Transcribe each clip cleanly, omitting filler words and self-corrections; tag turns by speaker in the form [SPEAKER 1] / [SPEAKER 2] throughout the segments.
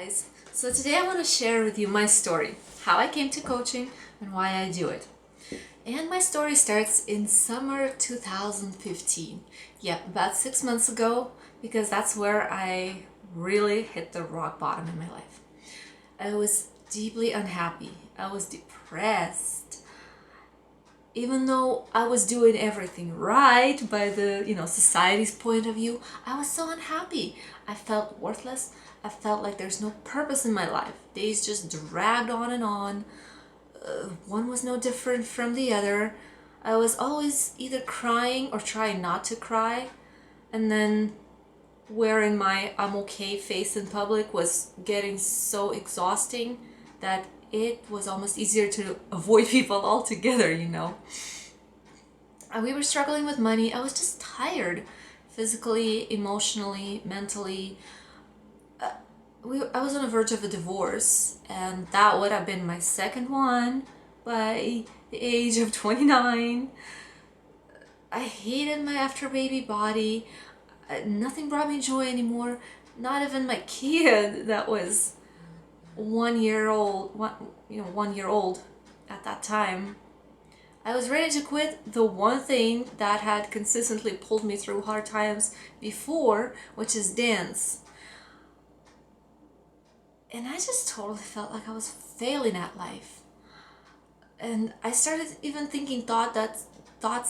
[SPEAKER 1] guys. So today I want to share with you my story, how I came to coaching and why I do it. And my story starts in summer 2015. Yep, about 6 months ago, because that's where I really hit the rock bottom in my life. I was deeply unhappy. I was depressed. Even though I was doing everything right by the, society's point of view, I was so unhappy. I felt worthless. I felt like there's no purpose in my life. Days just dragged on and on. One was no different from the other. I was always either crying or trying not to cry. And then wearing my I'm okay face in public was getting so exhausting that it was almost easier to avoid people altogether. And we were struggling with money. I was just tired, physically, emotionally, mentally. I was on the verge of a divorce, and that would have been my second one by the age of 29. I hated my after baby body. Nothing brought me joy anymore. Not even my kid that was 1 year old, 1 year old at that time. I was ready to quit the one thing that had consistently pulled me through hard times before, which is dance. And I just totally felt like I was failing at life. And I started even thinking thoughts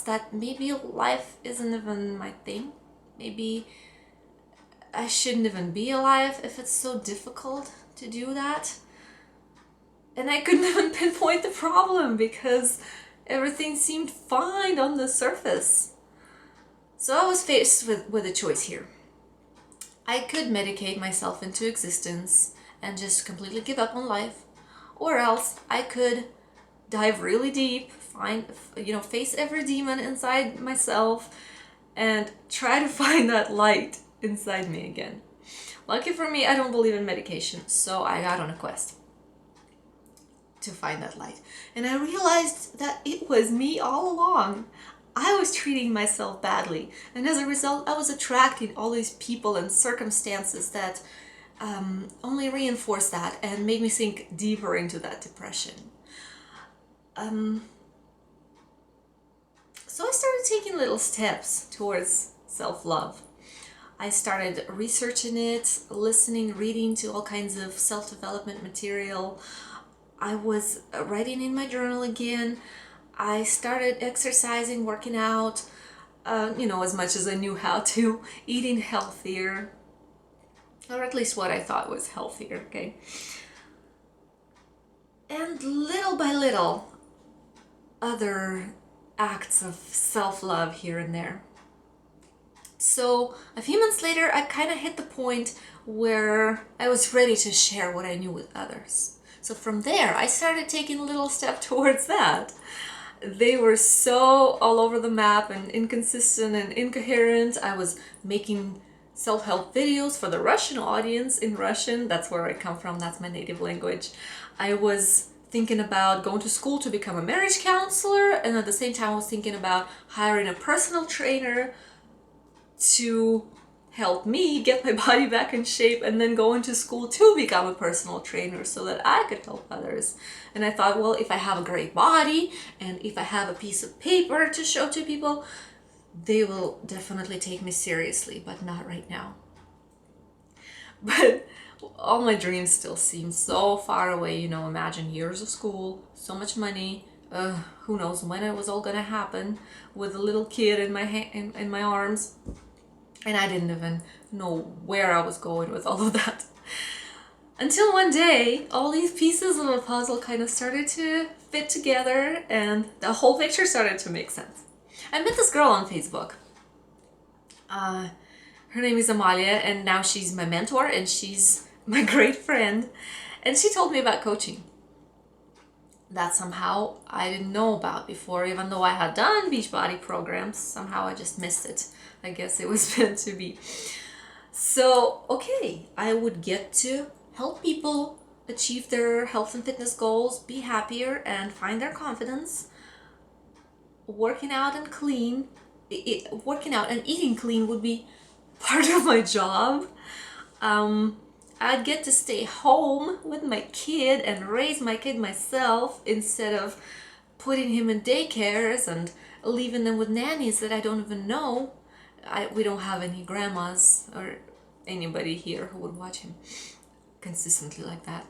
[SPEAKER 1] that maybe life isn't even my thing. Maybe I shouldn't even be alive if it's so difficult to do that. And I couldn't even pinpoint the problem because everything seemed fine on the surface. So I was faced with a choice here. I could medicate myself into existence and just completely give up on life, or else I could dive really deep, face every demon inside myself and try to find that light inside me again. Lucky for me, I don't believe in medication, so I got on a quest to find that light. And I realized that it was me all along. I was treating myself badly, and as a result, I was attracting all these people and circumstances that only reinforced that and made me sink deeper into that depression. So I started taking little steps towards self-love. I started researching it, listening, reading to all kinds of self-development material. I was writing in my journal again. I started exercising, working out, as much as I knew how to, eating healthier, or at least what I thought was healthier, okay? And little by little, other acts of self-love here and there. So a few months later, I kind of hit the point where I was ready to share what I knew with others. So from there, I started taking a little step towards that. They were so all over the map and inconsistent and incoherent. I was making self-help videos for the Russian audience in Russian. That's where I come from. That's my native language. I was thinking about going to school to become a marriage counselor, and at the same time I was thinking about hiring a personal trainer to help me get my body back in shape, and then go into school to become a personal trainer so that I could help others. And I thought, well, if I have a great body and if I have a piece of paper to show to people, they will definitely take me seriously, but not right now. But all my dreams still seem so far away. Imagine years of school, so much money, who knows when it was all gonna happen, with a little kid in my arms. And I didn't even know where I was going with all of that. Until one day, all these pieces of a puzzle kind of started to fit together and the whole picture started to make sense. I met this girl on Facebook. Her name is Amalia, and now she's my mentor and she's my great friend. And she told me about coaching that somehow I didn't know about before, even though I had done Beachbody programs. Somehow I just missed it. I guess it was meant to be. So, okay, I would get to help people achieve their health and fitness goals, be happier, and find their confidence. Working out and eating clean would be part of my job. I'd get to stay home with my kid and raise my kid myself instead of putting him in daycares and leaving them with nannies that I don't even know. We don't have any grandmas or anybody here who would watch him consistently like that.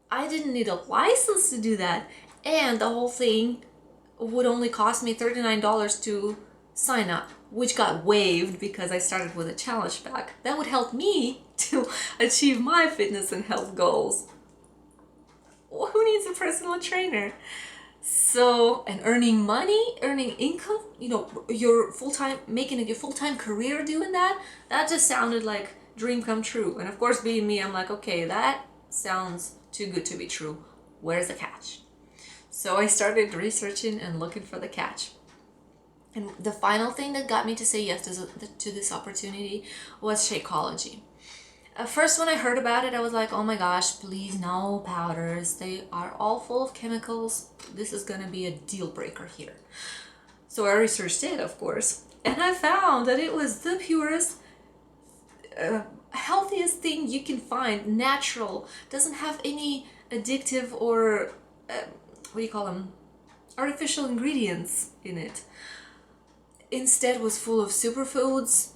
[SPEAKER 1] I didn't need a license to do that, and the whole thing would only cost me $39 to sign up, which got waived because I started with a challenge pack. That would help me to achieve my fitness and health goals. Who needs a personal trainer? So, and earning money, earning income, your full-time, making it your full-time career doing that, that just sounded like dream come true. And of course, being me, I'm like, okay, that sounds too good to be true. Where's the catch? So I started researching and looking for the catch. And the final thing that got me to say yes to this opportunity was Shakeology. First, when I heard about it, I was like, oh my gosh, please, no powders. They are all full of chemicals. This is going to be a deal breaker here. So I researched it, of course, and I found that it was the purest, healthiest thing you can find, natural, doesn't have any addictive or, artificial ingredients in it. Instead was full of superfoods,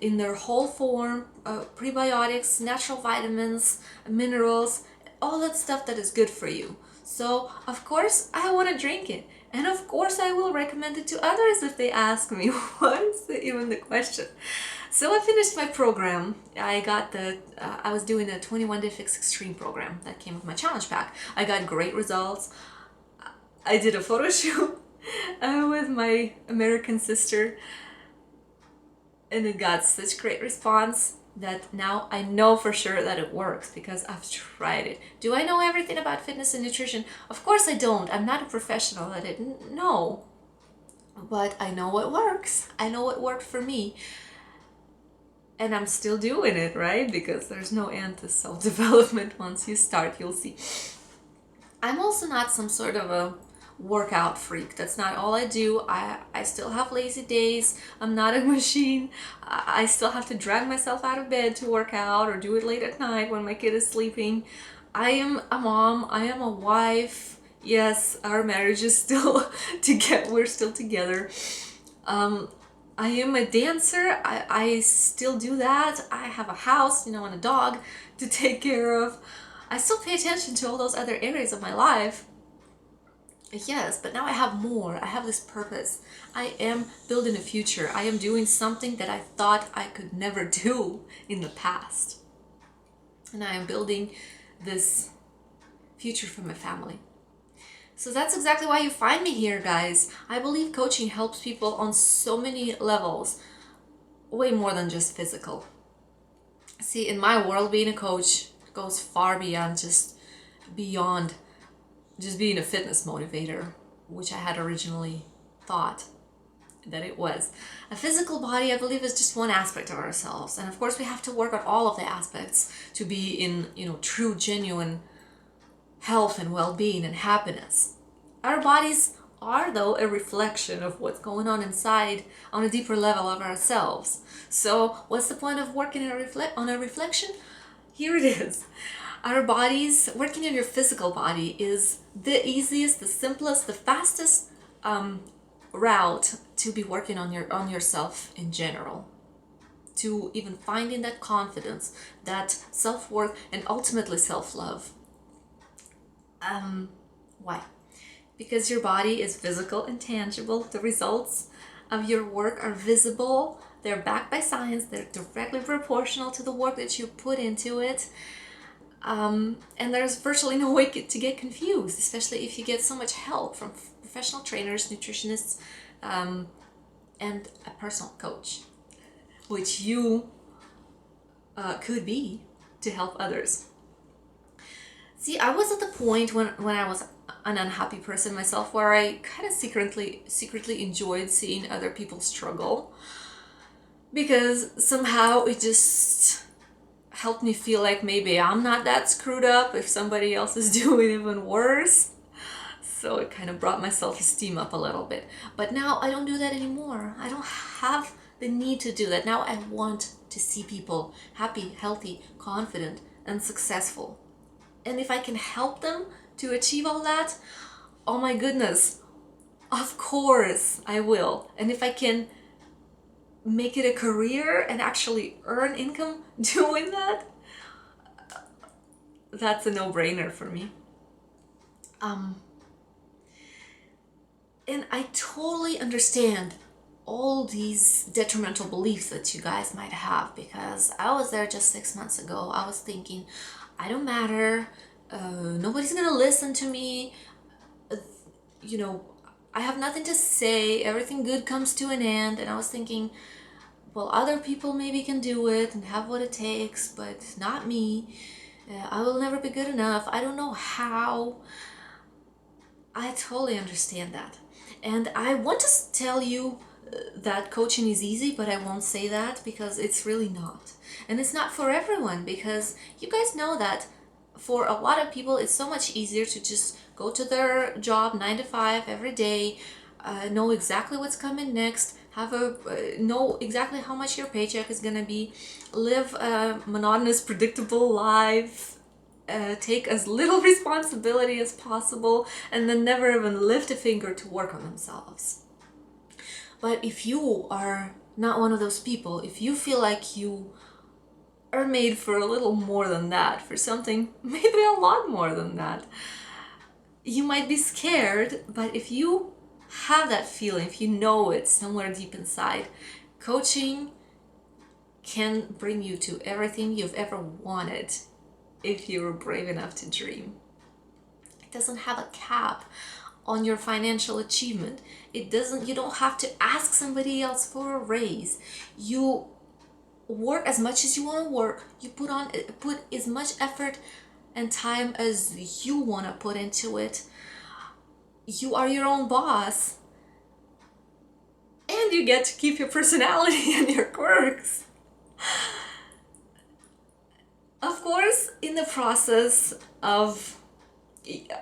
[SPEAKER 1] in their whole form, prebiotics, natural vitamins, minerals, all that stuff that is good for you. So of course I want to drink it, and of course I will recommend it to others if they ask me. What is even the question? So I finished my program. I was doing a 21-day fix extreme program that came with my challenge pack. I got great results. I did a photo shoot with my American sister, and it got such great response that now I know for sure that it works because I've tried it. Do I know everything about fitness and nutrition? Of course I don't. I'm not a professional at it. No. But I know what works. I know what worked for me. And I'm still doing it, right? Because there's no end to self-development. Once you start, you'll see. I'm also not some sort of a workout freak. That's not all I do. I still have lazy days. I'm not a machine. I still have to drag myself out of bed to work out or do it late at night when my kid is sleeping. I am a mom. I am a wife. Yes, our marriage is still together. We're still together. I am a dancer. I still do that. I have a house, and a dog to take care of. I still pay attention to all those other areas of my life. Yes, but now I have more. I have this purpose. I am building a future. I am doing something that I thought I could never do in the past. And I am building this future for my family. So that's exactly why you find me here, guys. I believe coaching helps people on so many levels, way more than just physical. See, in my world, being a coach goes far beyond just being a fitness motivator, which I had originally thought that it was. A physical body, I believe, is just one aspect of ourselves. And of course, we have to work on all of the aspects to be in, true, genuine health and well-being and happiness. Our bodies are, though, a reflection of what's going on inside on a deeper level of ourselves. So what's the point of working on a reflection? Here it is. Our bodies, working on your physical body is the easiest, the simplest, the fastest route to be working on yourself in general. To even finding that confidence, that self-worth, and ultimately self-love. Why? Because your body is physical and tangible. The results of your work are visible. They're backed by science. They're directly proportional to the work that you put into it. And there's virtually no way to get confused, especially if you get so much help from professional trainers, nutritionists, and a personal coach, which you could be to help others. See, I was at the point when I was an unhappy person myself, where I kind of secretly enjoyed seeing other people struggle, because somehow it just helped me feel like maybe I'm not that screwed up if somebody else is doing even worse. So it kind of brought my self-esteem up a little bit. But now I don't do that anymore. I don't have the need to do that. Now I want to see people happy, healthy, confident, and successful. And if I can help them to achieve all that, oh my goodness, of course I will. And if I can make it a career and actually earn income doing that, that's a no-brainer for me. And I totally understand all these detrimental beliefs that you guys might have, because I was there just 6 months ago. I was thinking, I don't matter, nobody's gonna listen to me, you know, I have nothing to say, everything good comes to an end. And I was thinking, well, other people maybe can do it and have what it takes, but not me. I will never be good enough. I don't know how. I totally understand that. And I want to tell you that coaching is easy, but I won't say that because it's really not. And it's not for everyone, because you guys know that for a lot of people, it's so much easier to just go to their job 9 to 5 every day, know exactly what's coming next, know exactly how much your paycheck is gonna be, live a monotonous, predictable life, take as little responsibility as possible, and then never even lift a finger to work on themselves. But if you are not one of those people, if you feel like you are made for a little more than that, for something maybe a lot more than that, you might be scared. But if you have that feeling, if you know it somewhere deep inside, coaching can bring you to everything you've ever wanted if you're brave enough to dream. It doesn't have a cap on your financial achievement. You don't have to ask somebody else for a raise. You work as much as you want to work. You put as much effort and time as you want to put into it. You are your own boss. And you get to keep your personality and your quirks. Of course, in the process of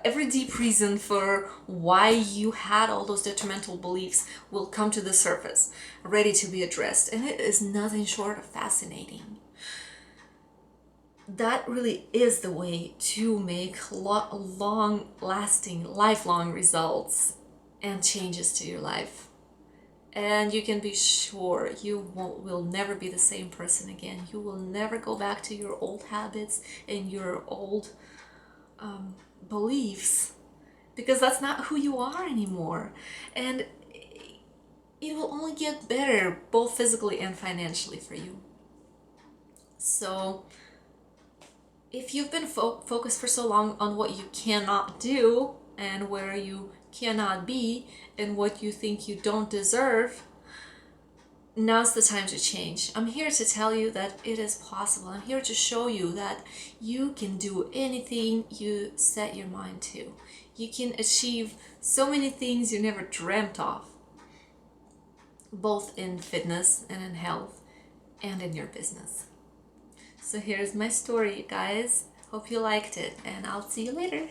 [SPEAKER 1] every deep reason for why you had all those detrimental beliefs will come to the surface, ready to be addressed. And it is nothing short of fascinating. That really is the way to make long-lasting, lifelong results and changes to your life. And you can be sure you will never be the same person again. You will never go back to your old habits and your old beliefs, because that's not who you are anymore. And it will only get better, both physically and financially, for you. So if you've been focused for so long on what you cannot do and where you cannot be and what you think you don't deserve, now's the time to change. I'm here to tell you that it is possible. I'm here to show you that you can do anything you set your mind to. You can achieve so many things you never dreamt of, both in fitness and in health and in your business. So here's my story, you guys. Hope you liked it, and I'll see you later.